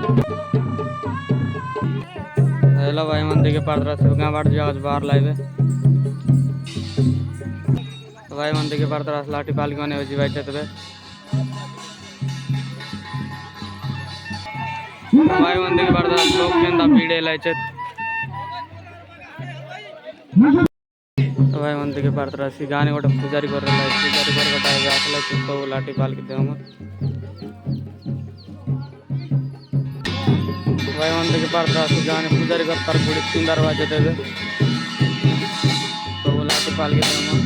Hello भाई मंदिर के पार्थ से गाँव बाढ़ आज बाहर लाइव है। तो भाई मंदिर के पार्थ लाठी पाल के जीवाई चतबे भाई मंदिर के पार्थ लोग केंदा पीड़े लाइच। तो भाई मंदिर के पार्थ सी गाने गोटे पूजारी कर पूजारी कर गोटे आसला तो लाठी पाल के देव भाई मंदिर के पार्थ गाने पूजारी कर तार गुड़ी सुंदर बाजे देवे तो लाठी पाल के देव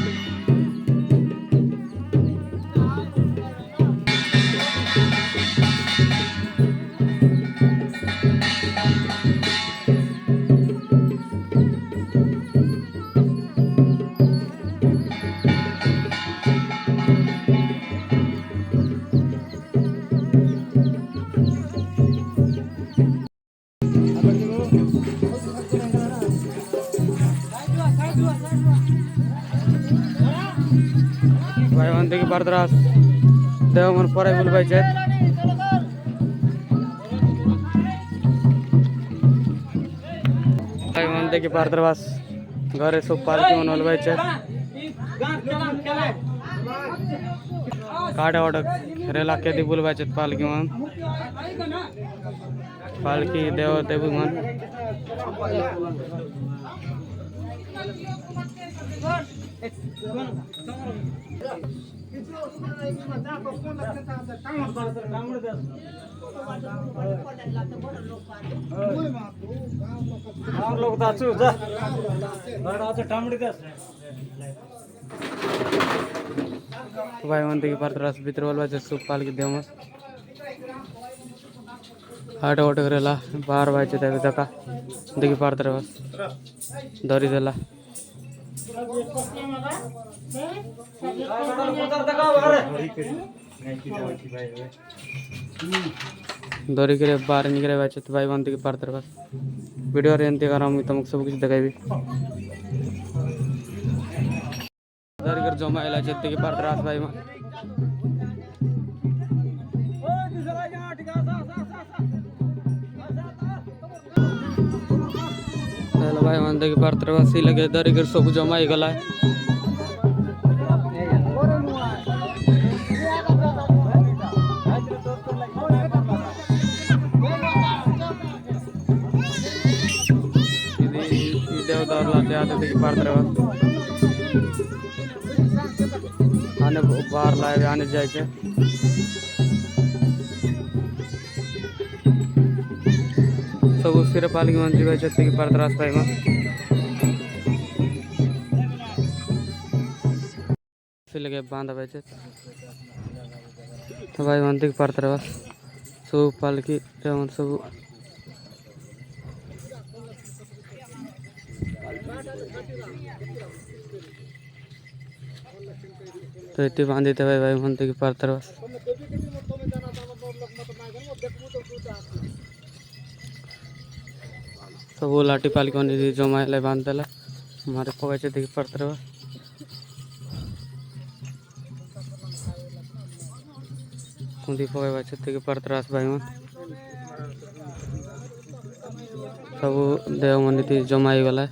भाई मंदिर के पार्थ देव मन पर बुलवाई भाई मंदिर के पार्थ घरे सब पालकी मन हलवाई काटे वाटे रेला के बुलवाई पालकी मन पालकी देव देवी मन भाई मंदिर के पार्थ भीतर बोलवा सूप पाल के देव आटे वाटे करेला बाहर बाई दका देखी पार्थ धरी देला दौरी करे बाहर निकले भाई मंदिर के पार्थ वीडियो एंती तुमको सब कुछ देखाबी दौरी कर जमा है के पार्थ भाई हेलो भाई मंदिर के पार्थ सी लगे दौरी कर सब जमा ही गला पार्थ आने बाहर लाए आने जाए सब सिर पालकी मंत्री भाई की पार्थ भाई में लगे बांधा भाई तो भाई मंदिर पार्थ सब पालकी सब तो इतने बांधी थे भाई मंदिर के पार्थ सब लाठी पाल के जमा बांध देला हमारे पगै देखी पार्थ पगै देखी पार्थ भाई मन सब देव मन जमा ही गला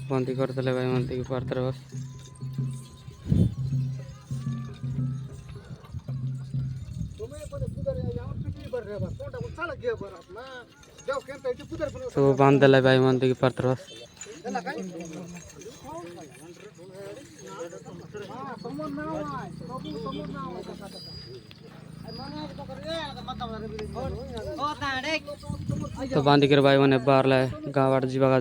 बंदी करते भाई मंदिर के पार्थ सब बांध दिला भाई मंदिर के पार्थ तो बांधी कर भाई मैंने बाहर लाए गाँव आठ जी बगा